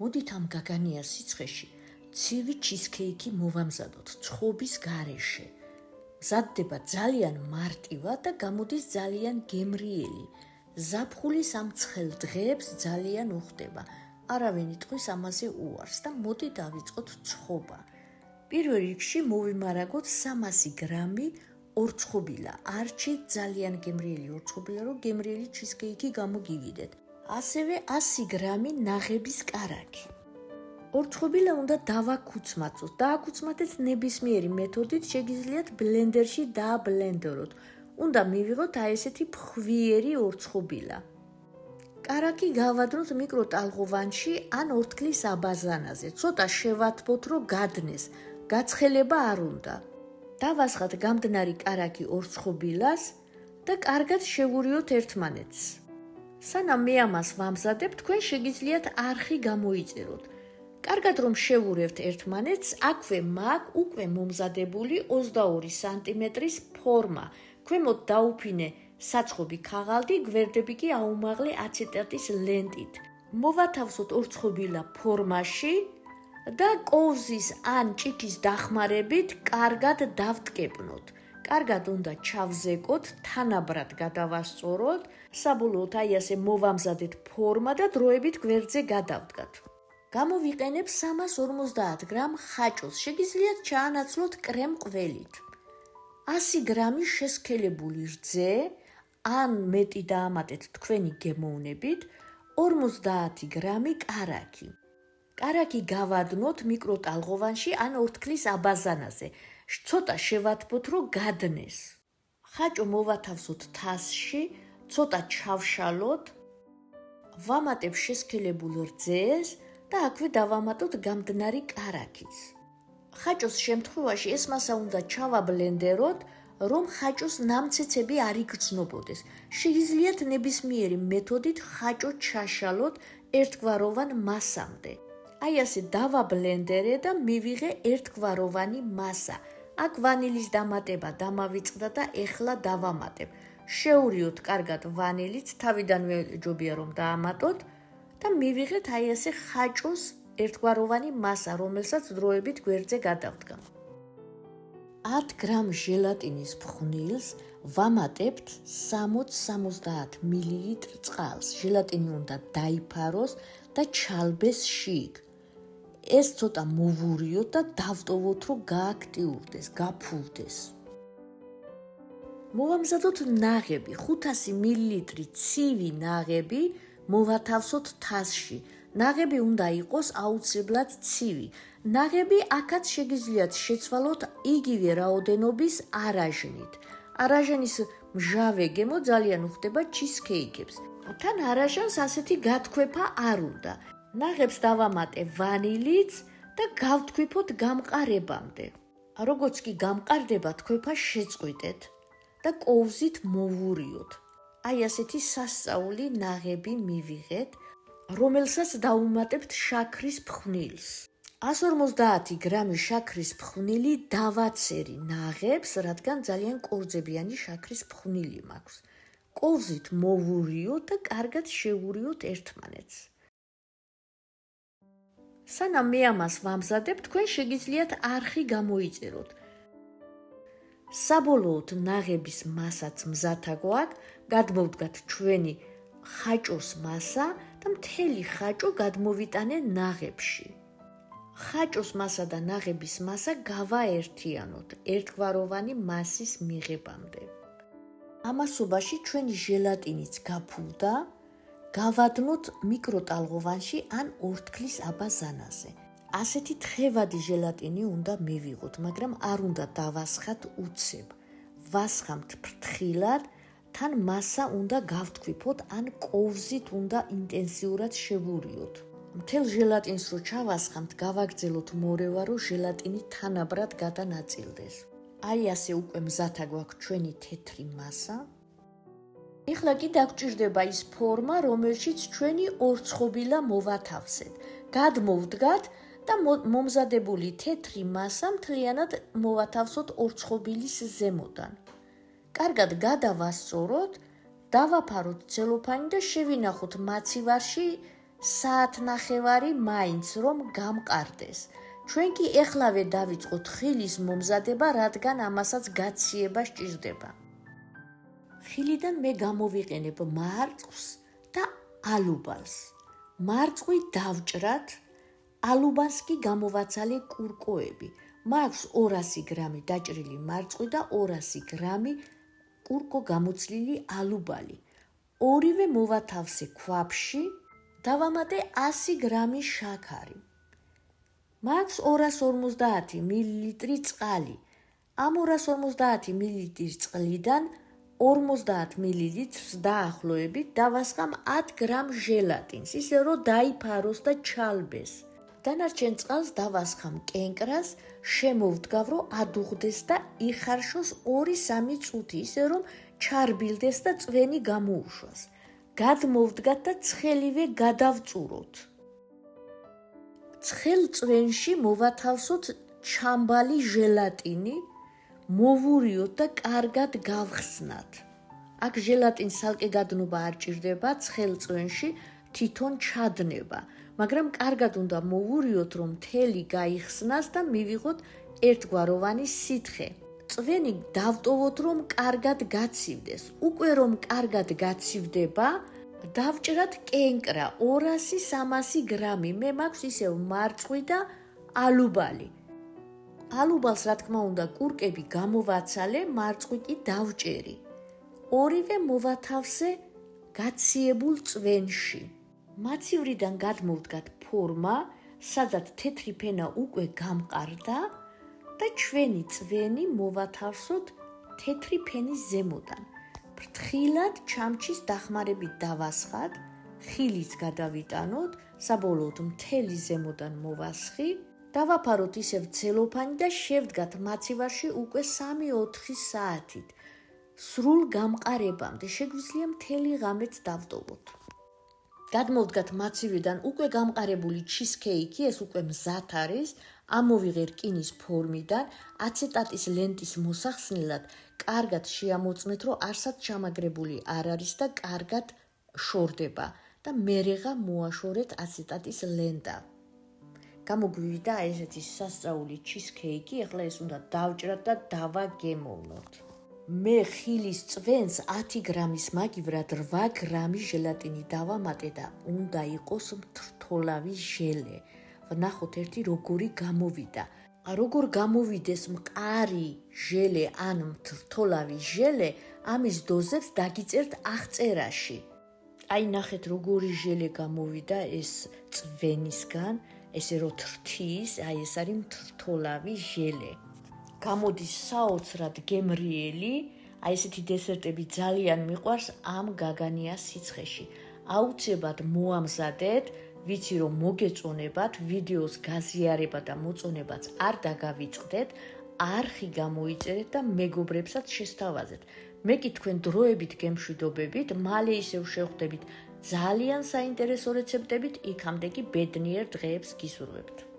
მოდით ამ გაგანიას სიცხეში ცივი ჩიზქეიკი მოვამზადოთ წყობის გარეშე. მზადდება ძალიან მარტივად და გამოდის ძალიან გემრიელი. ზაფხულის ამ ცხელ დღეებს ძალიან უხდება. არავინ იტყვის ამაზე უარს და მოდი დავიწყოთ წყობა. პირველ რიგში მოვიმარაგოთ 300 გრამი ორცხობილა. არჩით ძალიან გემრიელი ორცხობილა, რომ გემრიელი ჩიზქეიკი გამოგივიდეთ. ასევე 100 გრამი ნაღების კარაქი. ორცხობილა უნდა დავაკუცმაცოთ. დააკუცმათეთ ნებისმიერი მეთოდით, შეგიძლიათ ბლენდერში დააბლენდეროთ. უნდა მივიღოთ აი ესეთი ფხვიერი ორცხობილა. კარაქი გავადროთ მიკროტალღოვანში ან ორთქლის აბაზანაზე. ცოტა შევათბოთ, რომ გადნეს. გაცხელება არ უნდა. დავასხათ გამდნარი კარაქი ორცხობილას და კარგად შევურიოთ ერთმანეთს. სანამ მე ამას ვამზადებ, თქვენ შეგიძლიათ არხი გამოიწეროთ. კარგად რომ შევურევთ ერთმანეთს, აქვე მაქვს უკვე მომზადებული 22 სანტიმეტრის ფორმა. ქვემოთ დაუფინე საცხობი ქაღალდი, გვერდები კი აუმაღლე აცეტატის ლენტით. მოვათავსოთ ორცხობილა ფორმაში და კოვზის ან ჭიქის დახმარებით კარგად დავტკეპნოთ. კარგად უნდა ჩავზეკოთ, თანაბრად გადავასწოროთ, საბოლოოდ აი ასე მოვამზადეთ ფორმა და დროებით გვერდზე გადავდგათ. გამოვიყენებ 350 გრამ ხაჭოს, შეგიძლიათ ჩაანაცვლოთ კრემ ყველით. 100 გრამი შესქელებული რძე, ან მეტი დაამატეთ თქვენი გემოვნებით, 50 გრამი კარაქი. კარაქი გავადნოთ მიკროტალღოვანში ან ორთქლის აბაზანაზე. ცოტა შევათბოთ, რომ გადნეს. ხაჭო მოვათავსოთ თასში, ცოტა ჩავშალოთ, ვამატებ შესქელებულ რძეს და აქვე დავამატოთ გამდნარი კარაქიც. ხაჭოს შემთხვევაში ეს მასა უნდა ჩავაბლენდეროთ, რომ ხაჭოს ნამცეცები არ იგრძნობოდეს. შეგიძლიათ ნებისმიერი მეთოდით ხაჭო ჩაშალოთ ერთგვაროვან მასამდე. აი ასე დავაბლენდერე და მივიღე ერთგვაროვანი მასა. აქ ვანილის დამატება დამავიწყდა და ეხლა დავამატებ. შეურიოთ კარგად ვანილიც, თავიდანვე ჯობია რომ დაამატოთ და მივიღეთ აი ასე ხაჭოს ერთგვაროვანი მასა, რომელსაც დროებით გვერდზე გადავდგა. 10 გრამ ჟელატინის ფხვნილს ვამატებთ 60-70 მილილიტრ წყალს. ჟელატინი უნდა დაიფაროს და ჩალბეს შიგ. ეს ცოტა მოვურიოთ და დავტოვოთ, რომ გააქტიურდეს, გაფულდეს. მოვამზადოთ ნაღები, 500 მილილიტრი ცივი ნაღები მოვათავსოთ თასში. ნაღები უნდა იყოს აუცილებლად ცივი. ნაღები აქაც შეგიძლიათ შეცვალოთ იგივე რაოდენობის არაჟნით. არაჟნის მჟავე გემო ძალიან უხდება ჩიზქეიკებს. თან არაჟანს ასეთი გათქვეფა არ უნდა. ნაღებს დავამატე ვანილიც და გავთქვიფოთ გამყარებამდე. როგორც კი გამყარდება, თქვეფა შეწყვიტეთ და კოვზით მოვურიოთ. აი ასეთი სასწაული ნაღები მივიღეთ, რომელსაც დავუმატებთ შაქრის ფხვნილს. 150 გრამი შაქრის ფხვნილი დავაცერი ნაღებს, რადგან ძალიან კორძებიანი შაქრის ფხვნილი მაქვს. კოვზით მოვურიოთ და კარგად შევურიოთ ერთმანეთს. სანამ მე ამას ვამზადებ, თქვენ შეგიძლიათ არხი გამოიწეროთ. საბოლოოდ ნაღების მასაც მზათა გვაქვს, გადმოვდგათ ჩვენი ხაჭოს მასა და მთელი ხაჭო გადმოვიტანე ნაღებში. ხაჭოს მასა და ნაღების მასა გავაერთიანოთ ერთგვაროვანი მასის მიღებამდე. ამასობაში ჩვენი ჟელატინიც გაფულდა, გავადნოთ მიკროტალღოვანში ან ორთქლის აბაზანაზე. ასეთი თხევადი ჟელატინი უნდა მივიღოთ, მაგრამ არ უნდა დავასხათ უცებ. ვასხამთ ფრთხილად, თან მასა უნდა გავთქვიფოთ ან კოვზით უნდა ინტენსიურად შევურიოთ. მთელ ჟელატინს რო ჩავასხამთ, გავაგრძელოთ მორევა, რომ ჟელატინი თანაბრად გადანაწილდეს. აი ასე უკვე მზათა გვაქვს ჩვენი თეთრი მასა. ეხლა კი დაგჭირდება ის ფორმა, რომელშიც ჩვენი ორცხობილა მოვათავსეთ. გადმოვდგათ და მომზადებული თეთრი მასა მთლიანად მოვათავსოთ ორცხობილის ზემოდან. კარგად გადავასწოროთ, დავაფაროთ ცელოფანი და შევინახოთ მაცივარში საათნახევარი მაინც რომ გამყარდეს. ჩვენ კი ეხლავე დავიწყოთ ხილის მომზადება, რადგან ამასაც გაციება სჭირდება. ხილიდან მე გამოვიყენებ მარწყვს და ალუბალს. მარწყვი დავჭრათ, ალუბალს კი გამოვაცალე კურკოები. მაქვს 200 გრამი დაჭრილი მარწყვი და 200 გრამი კურკო გამოცლილი ალუბალი. ორივე მოვათავსე ქვაფში, დავამატე 100 გრამი შაქარი. მაქვს 250 მილილიტრი წყალი. ამ 250 მილილიტრის წყლიდან 50 მილilitrს დაახლოებით დავასხამ 10 გრამ ჟელატინს, ისე რომ დაიფაროს და ჩალბეს. დანარჩენ წყალს დავასხამ კენკრას, შემოვდგავ, რომ ადუღდეს და იხარშოს 2-3 წუთი, ისე რომ ჩარბილდეს და წვენი გამოუშვას. გადმოვდგათ და ცხელივე გადავწუროთ. ცხელ წვენში მოვათავსოთ ჩამბალი ჟელატინი, მოვურიოთ და კარგად გავხსნათ. აქ ჟელატინს ცალკე გადნობა არ ჭირდება, ცხელ წვენში თვითონ ჩადნება, მაგრამ კარგად უნდა მოვურიოთ, რომ მთელი გაიხსნას და მივიღოთ ერთგვაროვანი სითხე. წვენი დავტოვოთ, რომ კარგად გაცივდეს. უკვე რომ კარგად გაცივდება, დავჭრათ კენკრა 200-300 გრამი. მე მაქვს ისევ მარწყვი და ალუბალი. ალუბალს, რა თქმა უნდა, კურკები გამოვაცალე, მარწყვი კი დავჭერი. ორივე მოვათავსე გაციებულ წვენში. მაცივრიდან გადმოვდგათ ფორმა, სადაც თეთრი ფენა უკვე გამყარდა და ჩვენი წვენი მოვათავსოთ თეთრი ფენის ზემოდან. ფრთხილად ჩამჩის დახმარებით დავასხათ, ხილიც გადავიტანოთ, საბოლოოდ მთელი ზემოდან მოვასხი, დავაფაროთ ისევ ცელოფანი და შევდგათ მაცივარში უკვე 3-4 საათით. სრულ გამყარებამდე, შეგვიძლია მთელი ღამეც დავტოვოთ. გადმოვდგათ მაცივრიდან უკვე გამყარებული ჩიზქეიკი, ეს უკვე მზად არის, ამოვიღე რკინის ფორმიდან, აცეტატის ლენტის მოსახსნელად კარგად შეამოწმეთ, რომ არსად ჩამაგრებული არ არის და კარგად შორდება და მერეღა მოაშორეთ აცეტატის ლენტა. გამოგვივიდა ესეთი სასწაული ჩიზქეიკი, ახლა ეს უნდა დავჭრათ და დავაგემოვნოთ. მე ხილის წვენს 10 გრამის მაგივრად 8 გრამი ჟელატინი დავამატე და უნდა იყოს მთრთოლავი ჟელე. ვნახოთ ერთი როგორი გამოვიდა. როგორ გამოვიდეს მყარი ჟელე ან მთრთოლავი ჟელე, ამის დოზებს დაგიწერთ აღწერაში. აი ნახეთ როგორი ჟელე გამოვიდა ეს წვენისგან, ესე რომ თრთის, აი ეს არის მთრთოლავი ჟელე. გამოდის საოცრად გემრიელი, აი ესეთი დესერტები ძალიან მიყვარს ამ გაგანიას სიცხეში. აუცილებლად მოამზადეთ, ვიცი რომ მოგეწონებათ, ვიდეოს გაზიარება და მოწონებაც არ დაგავიწყდეთ, არხი გამოიწერეთ და მეგობრებსაც შესთავაზეთ. მე კი თქვენ დროებით გემშვიდობებით, მალე ისევ შევხვდებით ძალიან საინტერესო რეცეპტებით, იქამდე კი ბედნიერ დღეებს გისურვებთ.